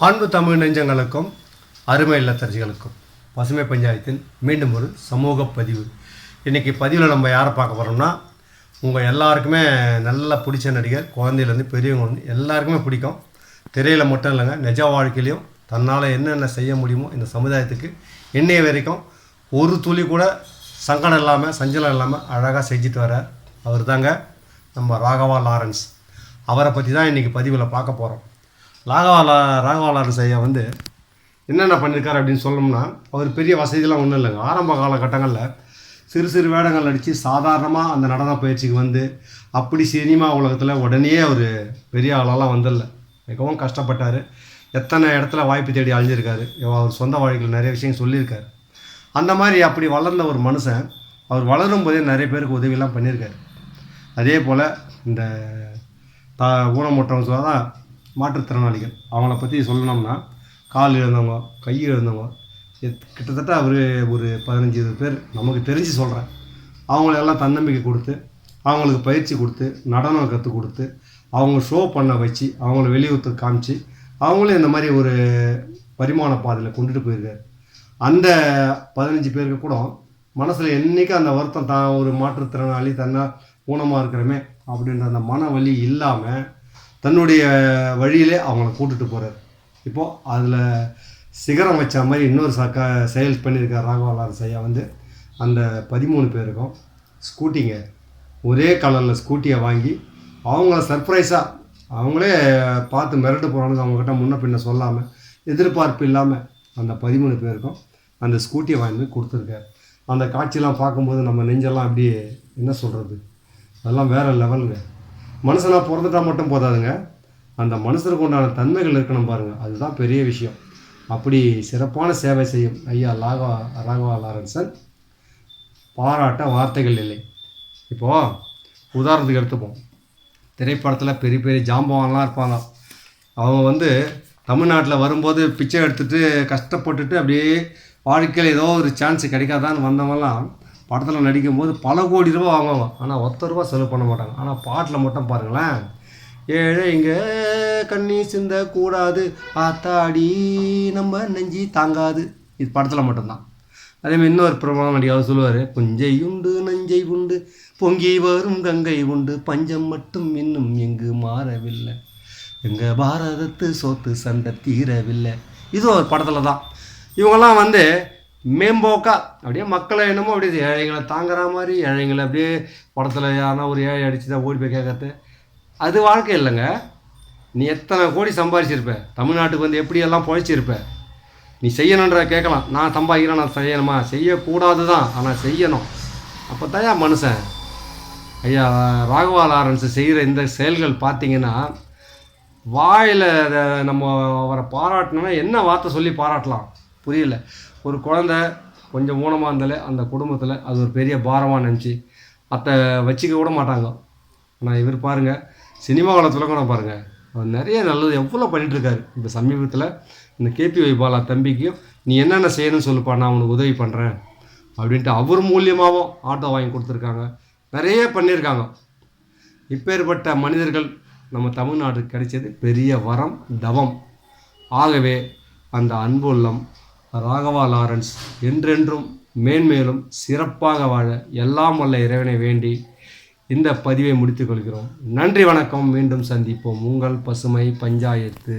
அன்பு தமிழ் நெஞ்சங்களுக்கும் அருமை இல்லத்தரசிகளுக்கும் பசுமை பஞ்சாயத்தின் மீண்டும் ஒரு சமூக பதிவு. இன்றைக்கி பதிவில் நம்ம யாரை பார்க்க போகிறோம்னா, உங்கள் எல்லாருக்குமே நல்லா பிடிச்ச நடிகர், குழந்தையிலேருந்து பெரியவங்க வந்து எல்லாருக்குமே பிடிக்கும். திரையில் மட்டும் இல்லைங்க, நிஜ வாழ்க்கையிலையும் தன்னால் என்னென்ன செய்ய முடியுமோ இந்த சமுதாயத்துக்கு இன்னைய வரைக்கும் ஒரு துளி கூட சங்கடம் இல்லாமல் சஞ்சலம் இல்லாமல் அழகாக செஞ்சுட்டு வர அவர் தாங்க நம்ம ராகவா லாரன்ஸ். அவரை பற்றி தான் இன்றைக்கி பதிவில் பார்க்க போகிறோம். ராகவா லாரன்ஸ் ஐயா வந்து என்னென்ன பண்ணியிருக்காரு அப்படின்னு சொல்லணும்னா, அவர் பெரிய வசதியெலாம் ஒன்றும் இல்லைங்க. ஆரம்ப காலகட்டங்களில் சிறு சிறு வேடங்கள் அடித்து சாதாரணமாக அந்த நடன பயிற்சிக்கு வந்து அப்படி சினிமா உலகத்தில் உடனே அவர் பெரிய ஆளெல்லாம் வந்துடல. மிகவும் கஷ்டப்பட்டார். எத்தனை இடத்துல வாய்ப்பு தேடி அழிஞ்சிருக்காரு. அவர் சொந்த வாழ்க்கையில் நிறைய விஷயம் சொல்லியிருக்காரு. அந்த மாதிரி அப்படி வளர்ந்த ஒரு மனுஷன் அவர் வளரும் போதே நிறைய பேருக்கு உதவியெல்லாம் பண்ணியிருக்காரு. அதே போல் இந்த ஊனமுற்றவங்க தான் மாற்றுத்திறனாளிகள், அவங்கள பற்றி சொல்லணும்னா, கால் இழந்தவங்க, கை இழந்தவங்க, கிட்டத்தட்ட அவர் ஒரு 15-20 பேர் நமக்கு தெரிஞ்சு சொல்கிறேன். அவங்களெல்லாம் தன்னம்பிக்கை கொடுத்து, அவங்களுக்கு பயிற்சி கொடுத்து, நடனம் கற்றுக் கொடுத்து, அவங்க ஷோ பண்ண வச்சு, அவங்கள வெளியூருக்கு காமிச்சு, அவங்களும் இந்த மாதிரி ஒரு பரிமாண பாதையில் கொண்டுட்டு போயிருக்காரு. அந்த 15 பேருக்கு கூட மனசில் என்றைக்கும் அந்த வருத்தம், தான் ஒரு மாற்றுத்திறனாளி, தன்னால் ஊனமாக இருக்கிறமே அப்படின்ற அந்த மன வலி இல்லாமல் தன்னுடைய வழியிலே அவங்கள கூட்டுட்டு போகிறார். இப்போது அதில் சிகரம் வச்ச மாதிரி இன்னொரு செயல் பண்ணியிருக்கார் ராகவா லாரன்ஸ் ஐயா. வந்து அந்த 13 பேருக்கும் ஸ்கூட்டிங்க, ஒரே கலரில் ஸ்கூட்டியை வாங்கி அவங்கள சர்ப்ரைஸாக அவங்களே பார்த்து மிரட்டு போகிறாங்க. அவங்கக்கிட்ட முன்ன பின்ன சொல்லாமல், எதிர்பார்ப்பு இல்லாமல் அந்த 13 பேருக்கும் அந்த ஸ்கூட்டியை வாங்கி கொடுத்துருக்காரு. அந்த காட்சியெலாம் பார்க்கும்போது நம்ம நெஞ்செல்லாம் அப்படியே என்ன சொல்கிறது, அதெல்லாம் வேறு லெவலுங்க. மனுஷனாக பிறந்துட்டால் மட்டும் போதாதுங்க, அந்த மனுஷனுக்கு உண்டான தன்மைகள் இருக்கணும் பாருங்கள், அதுதான் பெரிய விஷயம். அப்படி சிறப்பான சேவை செய்யும் ஐயா ராகவா லாரன்ஸன் பாராட்ட வார்த்தைகள் இல்லை. இப்போது உதாரணத்துக்கு எடுத்துப்போம், திரைப்படத்தில் பெரிய பெரிய ஜாம்பவான்லாம் இருப்பாங்க. அவங்க வந்து தமிழ்நாட்டில் வரும்போது பிச்சை எடுத்துகிட்டு கஷ்டப்பட்டுட்டு அப்படியே வாழ்க்கையில் ஏதோ ஒரு சான்ஸ் கிடைக்காதான்னு வந்தவங்கலாம் படத்தில் நடிக்கும்போது பல கோடி ரூபா வாங்குவாங்க. ஆனால் 10 ரூபா செலவு பண்ண மாட்டாங்க. ஆனால் பாட்டில் மட்டும் பாருங்களேன், ஏழைங்க கண்ணி சிந்தக்கூடாது, ஆத்தாடி நம்ம நெஞ்சி தாங்காது, இது படத்தில் மட்டும்தான். அதேமாதிரி இன்னொரு பிரபலமான நடிகர் சொல்லுவார், புஞ்சை உண்டு நஞ்சை உண்டு பொங்கி வரும் கங்கை உண்டு, பஞ்சம் மட்டும் இன்னும் எங்கு மாறவில்லை, எங்கள் பாரதத்து சோத்து சண்டை தீரவில்லை. இது ஒரு படத்தில் தான். இவங்கெல்லாம் வந்து மேம்போக்கா அப்படியே மக்களை என்னமோ அப்படியே ஏழைங்களை தாங்குற மாதிரி, ஏழைங்களை அப்படியே படத்தில் யாருன்னா ஒரு ஏழை அடித்து தான் ஓடி போய் கேட்கறது, அது வாழ்க்கை இல்லைங்க. நீ எத்தனை கோடி சம்பாதிச்சிருப்ப, தமிழ்நாட்டுக்கு வந்து எப்படியெல்லாம் பொழைச்சிருப்ப, நீ செய்யணுன்ற கேட்கலாம். நான் சம்பாதிக்கிறேன், நான் செய்யணுமா? செய்யக்கூடாது தான், ஆனால் செய்யணும். அப்போ தான் மனுஷன். ஐயா ராகவா லாரன்ஸ் செய்கிற இந்த செயல்கள் பார்த்திங்கன்னா, வாயில் நம்ம அவரை பாராட்டணுன்னா என்ன வார்த்தை சொல்லி பாராட்டலாம் புரியல. ஒரு குழந்தை கொஞ்சம் ஊனமாக இருந்தாலே அந்த குடும்பத்தில் அது ஒரு பெரிய பாரமாக நினச்சி அதை வச்சுக்க கூட மாட்டாங்க. ஆனால் இவர் பாருங்கள், சினிமா காலத்தில் கூட பாருங்கள், அவர் நிறைய நல்லது எவ்வளோ பண்ணிகிட்ருக்காரு. இப்போ சமீபத்தில் இந்த KPY பாலா தம்பிக்கும் நீ என்னென்ன செய்யணும்னு சொல்லுப்பா, நான் அவனுக்கு உதவி பண்ணுறேன் அப்படின்ட்டு அவர் மூலியமாகவும் ஆட்டோ வாங்கி கொடுத்துருக்காங்க, நிறைய பண்ணியிருக்காங்க. இப்பேற்பட்ட மனிதர்கள் நம்ம தமிழ்நாட்டுக்கு கிடைச்சது பெரிய வரம், தவம். ஆகவே அந்த அன்புள்ளம் ராகவா லாரன்ஸ் என்றென்றும் மேன்மேலும் சிறப்பாக வாழ எல்லாம் வல்ல இறைவனை வேண்டி இந்த பதிவை முடித்துக் கொள்கிறோம். நன்றி, வணக்கம். மீண்டும் சந்திப்போம். உங்கள் பசுமை பஞ்சாயத்து.